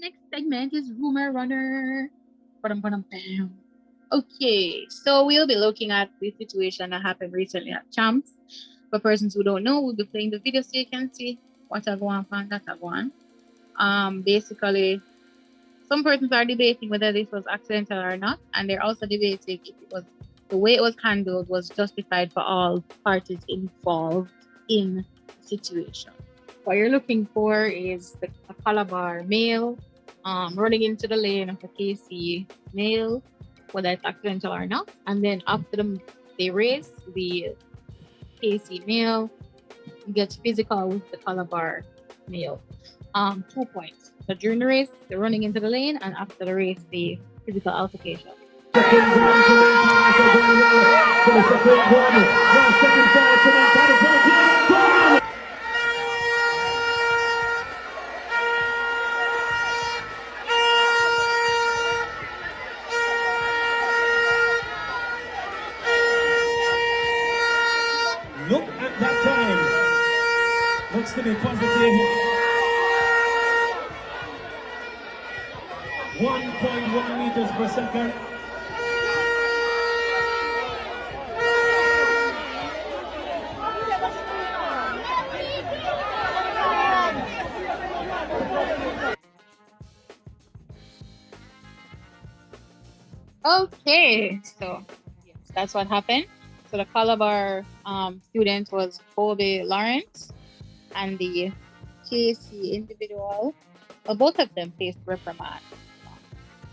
next segment is Rumour Runner. Ba-dum-ba-dum-bam. Okay, so we'll be looking at the situation that happened recently at Champs. For persons who don't know, we'll be playing the video so you can see what I go on and that I go on. Basically, some persons are debating whether this was accidental or not, and they're also debating if it was the way it was handled was justified for all parties involved in the situation. What you're looking for is the Calabar male running into the lane of the KC male, whether it's accidental or not. And then after they race, the KC male gets physical with the Calabar male. 2 points. So during the race, they're running into the lane, and after the race, the physical altercation. Look at that time. Looks to be positive. 1.1 meters per second. Okay, so yes, that's what happened. So the Calabar student was Kobe Lawerence, and the KC individual, well, both of them faced reprimand.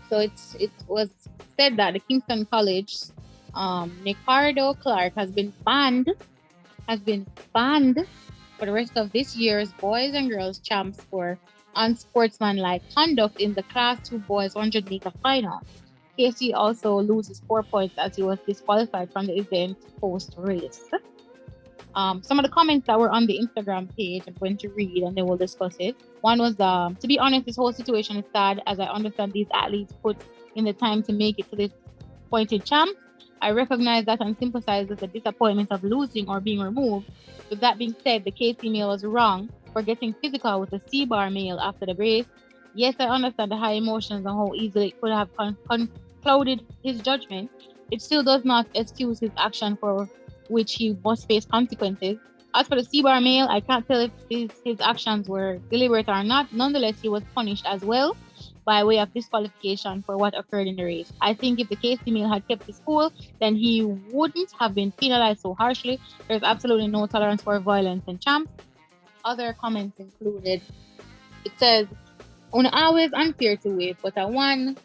So it was said that the Kingston College, Nicardo Clarke has been banned for the rest of this year's boys and girls champs for unsportsmanlike conduct in the Class 2 boys 100-meter final. KC also loses 4 points as he was disqualified from the event post-race. Some of the comments that were on the Instagram page, I'm going to read and then we'll discuss it. One was, to be honest, this whole situation is sad as I understand these athletes put in the time to make it to this point in champ. I recognize that and sympathize with the disappointment of losing or being removed. With that being said, the KC male was wrong for getting physical with the C-bar male after the race. Yes, I understand the high emotions and how easily it could have clouded his judgment. It still does not excuse his action for which he must face consequences. As for the C-bar male, I can't tell if his actions were deliberate or not. Nonetheless, he was punished as well by way of disqualification for what occurred in the race. I think if the KC male had kept his cool, then he wouldn't have been penalized so harshly. There's absolutely no tolerance for violence in champs. Other comments included, it says, "Una always unfair to wait, but a one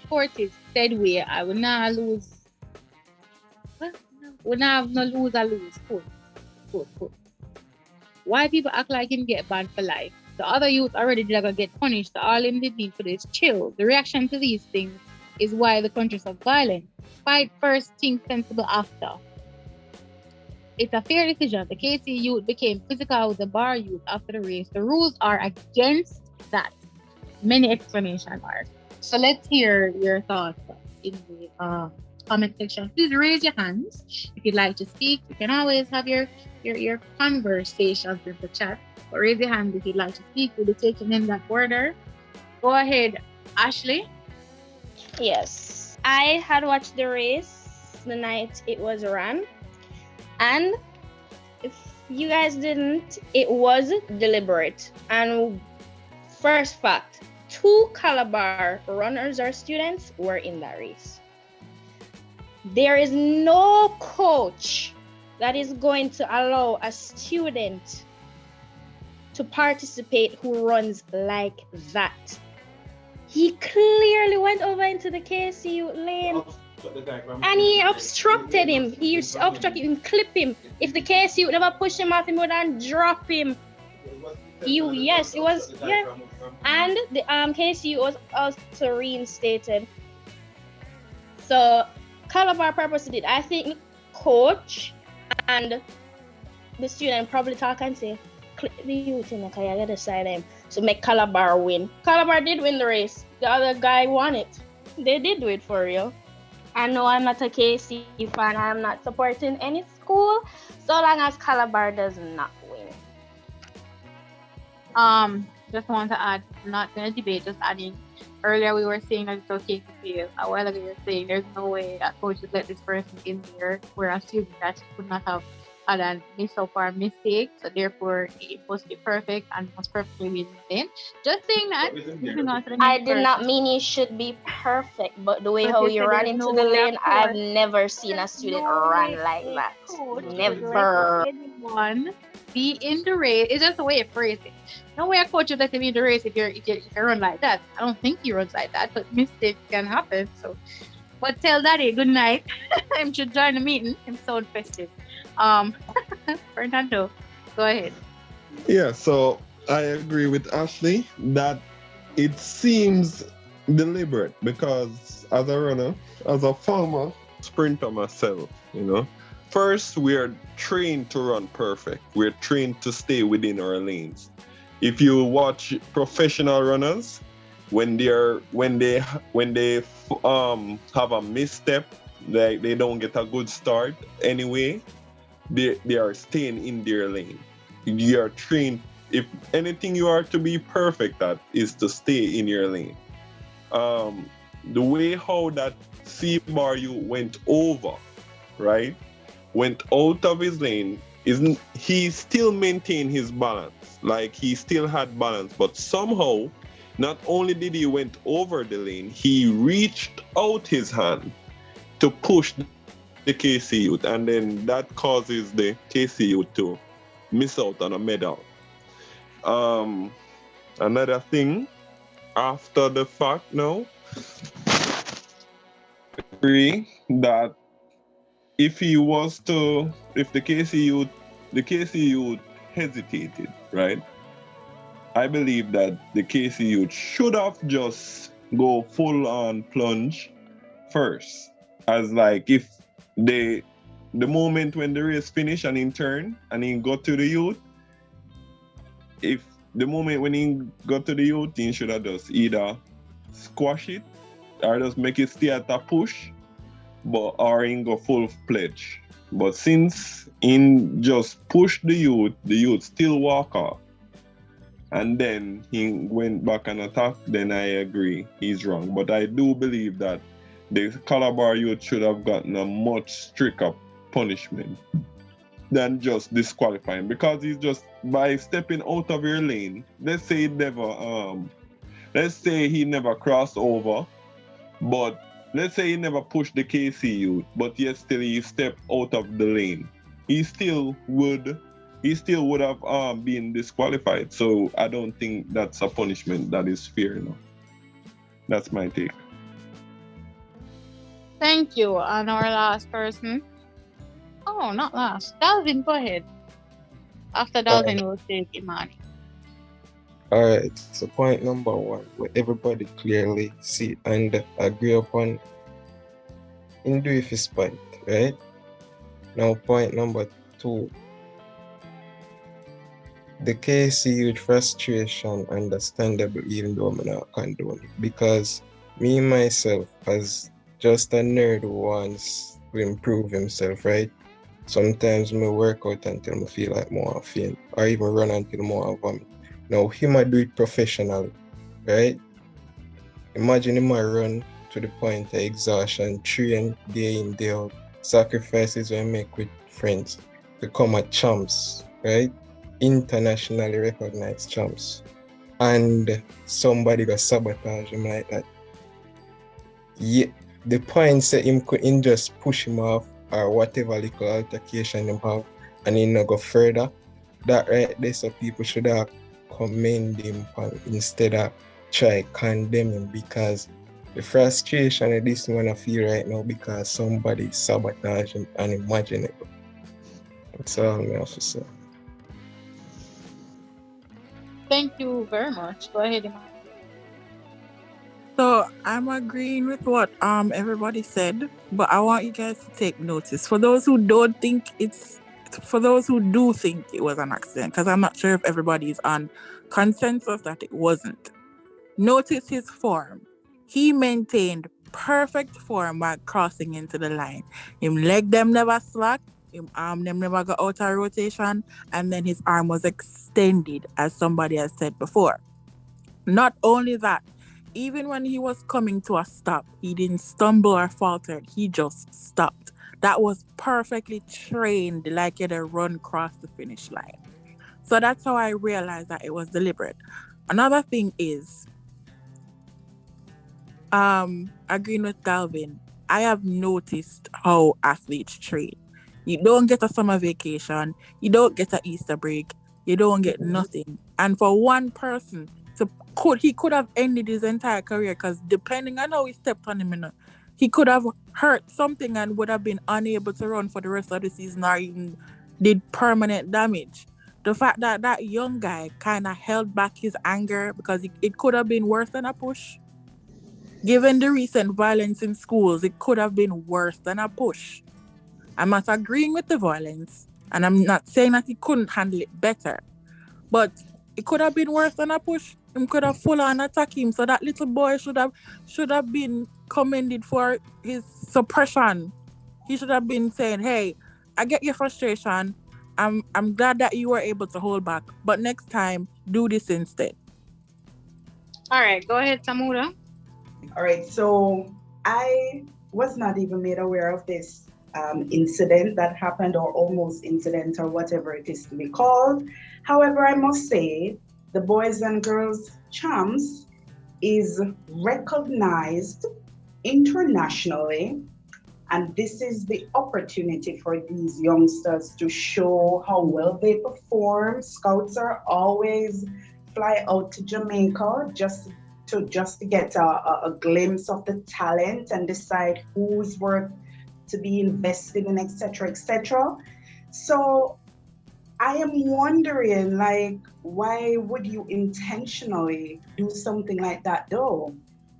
sportive said way I will not lose. Would not have no lose or lose. Quote. Why people act like him get banned for life? The other youth already did not get punished. So all him did need for this chill. The reaction to these things is why the country's so violent. Fight first, think sensible after. It's a fair decision. The KC youth became physical with the bar youth after the race. The rules are against that. Many explanation marks. So let's hear your thoughts in the comment section. Please raise your hands if you'd like to speak. You can always have your conversations with the chat, but raise your hand if you'd like to speak. We'll be taking in that order. Go ahead, Ashley. Yes, I had watched the race the night it was run, and if you guys didn't, it was deliberate. And first fact, 2 Calabar runners or students were in that race. There is no coach that is going to allow a student to participate who runs like that. He clearly went over into the KCU lane and he obstructed him. He obstructed him, clip him. If the KCU never push him off, he would not drop him. Yes, it was, yeah. And the KCU was also reinstated. So Calabar purposely did. I think coach and the student probably talk and say, clip the youth in the other side of him. So make Calabar win. Calabar did win the race. The other guy won it. They did do it for real. I know I'm not a KC fan. I'm not supporting any school so long as Calabar does not win. Just want to add, not going to debate, just adding. Earlier we were saying that it's okay to fail. A while ago you were saying there's no way that coach would let this person in there. We're assuming that he could not have had a miss up or a mistake, so therefore it must be perfect and must perfectly be maintained. Just saying that, moving on to the I next did not person. mean you should be perfect, but the way But how you you said ran there's into no the way a lane, I've coach never seen a there's student no run way like a that. coach would let Never. anyone be in the race. It's just a way of phrasing. No way a coach would let him in the race if you run like that. I don't think he runs like that, but mistakes can happen. So, but tell Daddy good night. Him should join the meeting. Him so festive. Um, Fernando, go ahead. Yeah, so I agree with Ashley that it seems deliberate because as a runner, as a former sprinter myself, first we are trained to run perfect. We're trained to stay within our lanes. If you watch professional runners, when they have a misstep, like they don't get a good start anyway, they are staying in their lane. You are trained. If anything you are to be perfect at is to stay in your lane. The way how that C bar you went over, right? Went out of his lane, isn't he still maintained his balance? Like he still had balance, but somehow not only did he went over the lane, he reached out his hand to push the KC youth, and then that causes the KC youth to miss out on a medal. Um, Another thing, after the fact now, agree that if the KC youth hesitated, right? I believe that the KC youth should have just go full on plunge first, as like if they the moment when the race finish and in turn and he got to the youth, if the moment when he got to the youth, he should have just either squash it or just make it stay at a push, but or he go full pledge. But since in just push the youth still walk off, and then he went back and attack, then I agree he's wrong. But I do believe that the Calabar youth should have gotten a much stricter punishment than just disqualifying, because he's just by stepping out of your lane. Let's say he never crossed over, but let's say he never pushed the KC youth, but yet still he stepped out of the lane. He still would have been disqualified. So I don't think that's a punishment that is fair enough. That's my take. Thank you. And our last person. Oh, not last. Dalvin, go ahead. After Alright, Dalvin, we'll take Imani. alright. So point number one, what everybody clearly see and agree upon in do if it's point, right? Now point number two, the KC youth frustration understandable even though I'm not condone it, because me myself as just a nerd who wants to improve himself, right? Sometimes me work out until I feel like more faint, or even run until more vomit. Now him I do it professionally, right? Imagine him I run to the point of exhaustion, train day in, day out, sacrifices we make with friends to come at champs, right? Internationally recognized champs. And somebody got sabotage him like that. Yeah, the point say him couldn't just push him off or whatever little altercation him have, and he not go further. That right there, so people should have commend him instead of try condemn him, because the frustration of this man I feel right now because somebody sabotage him unimaginable. That's all I have to say. Thank you very much. Go ahead, Imani. So I'm agreeing with what everybody said, but I want you guys to take notice. For those who do think it was an accident, because I'm not sure if everybody is on consensus that it wasn't. Notice his form. He maintained perfect form while crossing into the line. Him leg them never slack, him arm them never got out of rotation, and then his arm was extended, as somebody has said before. Not only that, even when he was coming to a stop, he didn't stumble or faltered. He just stopped. That was perfectly trained, like he'd run across the finish line. So that's how I realized that it was deliberate. Another thing is, agreeing with Dalvin, I have noticed how athletes train. You don't get a summer vacation, you don't get an Easter break, you don't get nothing. And for one person he could have ended his entire career, because depending on how he stepped on him, he could have hurt something and would have been unable to run for the rest of the season, or even did permanent damage. The fact that that young guy kind of held back his anger, because it could have been worse than a push. Given the recent violence in schools, it could have been worse than a push. I'm not agreeing with the violence, and I'm not saying that he couldn't handle it better, but it could have been worse than a push. Him could have full on attacked him. So that little boy should have been commended for his suppression. He should have been saying, "Hey, I get your frustration. I'm glad that you were able to hold back, but next time, do this instead." All right, go ahead, Samura. All right, so I was not even made aware of this incident that happened, or almost incident, or whatever it is to be called. However, I must say, the Boys and Girls Champs is recognized internationally, and this is the opportunity for these youngsters to show how well they perform. Scouts are always fly out to Jamaica just to get a glimpse of the talent and decide who's worth to be invested in, etc., etc. So I am wondering, like, why would you intentionally do something like that, though?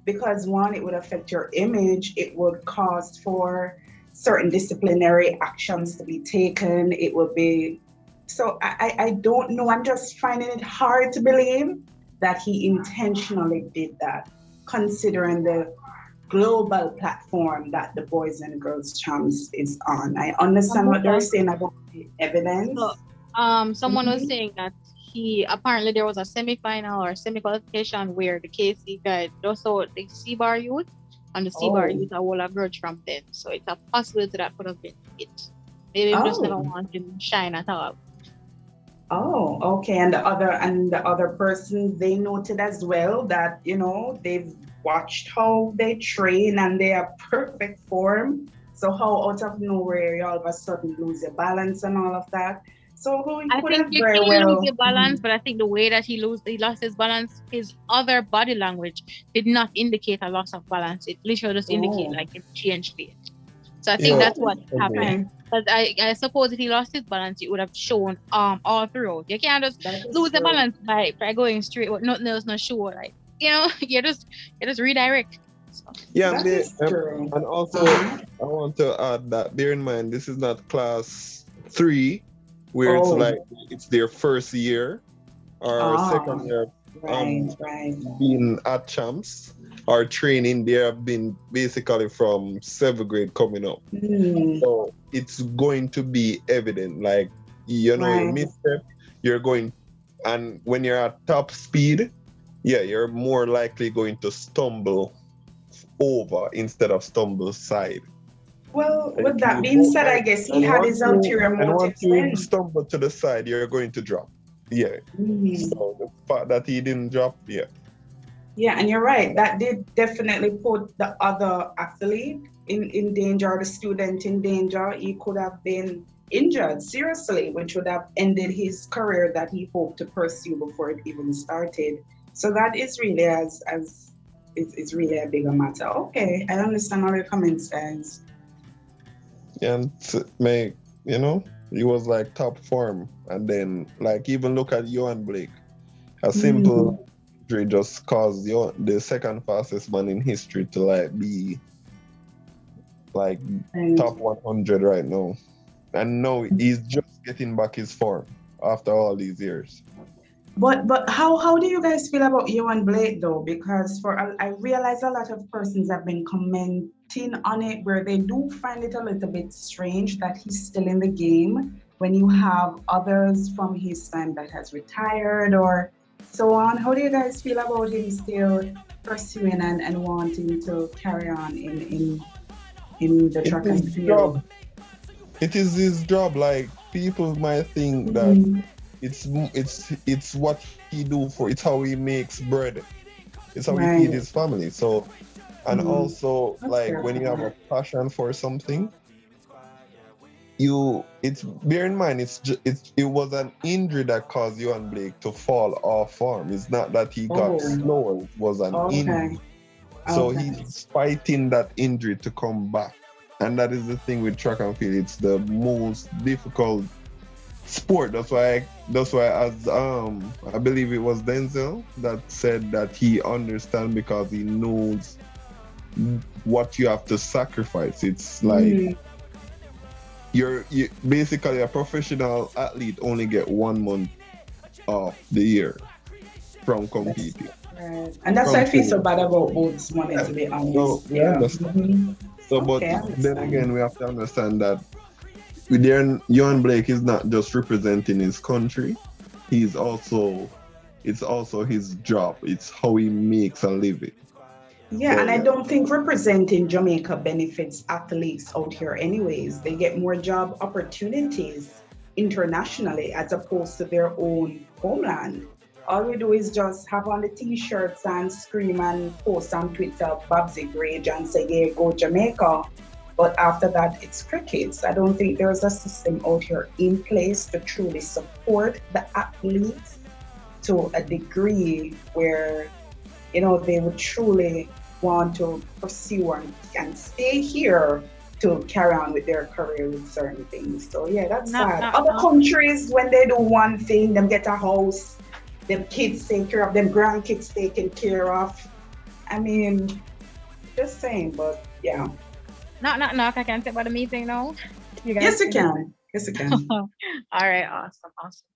Because one, it would affect your image. It would cause for certain disciplinary actions to be taken. It would be, so I don't know. I'm just finding it hard to believe that he intentionally did that, considering the global platform that the Boys and Girls Champs is on. I understand what they're saying about the evidence. So, someone was saying that apparently there was a semi-final or semi-qualification where the KC guy, also the C-Bar youth, and the C-Bar youth are all a grudge from them. So it's a possibility that could have been it. Maybe we just never want him to shine at all. Oh, okay. And the other persons, they noted as well that, they've watched how they train and they are perfect form. So how out of nowhere you all of a sudden lose your balance and all of that. So I think you can lose your balance, but I think the way that he lost his balance, his other body language did not indicate a loss of balance. It literally just indicated like it changed it. So I think that's what happened. But I suppose if he lost his balance, it would have shown all throughout. You can't just lose the balance by going straight with nothing else not sure. Like, you just redirect. So. Yeah, and also I want to add that bear in mind this is not class 3 where it's like it's their first year or second year being at champs or training. They have been basically from 7th grade coming up. So it's going to be evident, like, you misstep, you're going, and when you're at top speed, you're more likely going to stumble over instead of stumble side. Well, with that being said, I guess he had his ulterior motive. And once you stumble to the side, you're going to drop. So the fact that he didn't drop, Yeah, and you're right. That did definitely put the other athlete in danger, or the student in danger. He could have been injured seriously, which would have ended his career that he hoped to pursue before it even started. So that is really it's really a bigger matter. Okay, I understand all your comments, guys. And he was like top form, and then like even look at Johan Blake, a simple injury just caused the second fastest man in history to like be like top 100 right now, and now he's just getting back his form after all these years. But how do you guys feel about Johan Blake though? Because I realize a lot of persons have been commenting on it where they do find it a little bit strange that he's still in the game when you have others from his time that has retired or So on, how do you guys feel about him still pursuing and wanting to carry on in the It's track his and field? job. It is his job. Like people might think that Mhm. it's what he do for. It's how he makes bread. It's how he feed his Right. family. So and Mhm. also That's like fair when you have a point. passion for something, it's bear in mind it was an injury that caused you and Blake to fall off form. It's not that he got Oh, slower, it was an okay. injury. So Okay. he's fighting that injury to come back. And that is the thing with track and field. It's the most difficult sport. That's why as I believe it was Denzel that said that he understands because he knows what you have to sacrifice. It's like Mhm. you basically a professional athlete only get 1 month off the year from That's competing, right. And that's why from I feel so training. bad about Boots money, Yeah. to be So honest. we Yeah. understand. Mhm. So, but Okay, I then understand. again, we have to understand that with Johan Blake is not just representing his country. He's also, it's also his job. It's how he makes a living. Yeah, So and I yeah, don't think representing Jamaica benefits athletes out here, anyways. They get more job opportunities internationally as opposed to their own homeland. All we do is just have on the t-shirts and scream and post on Twitter, Babsy Rage, and say, yeah, go Jamaica. But after that, it's crickets. I don't think there's a system out here in place to truly support the athletes to a degree where they would truly want to pursue and stay here to carry on with their career with certain things. So yeah, that's Knock, sad. knock, Other knock. countries, when they do one thing, them get a house, them kids taken care of, them grandkids taken care of. I mean, just saying, but yeah. Knock, knock, knock. I can not say about the meeting now. You guys Yes, you finished? can. Yes, you can. All right, awesome, awesome.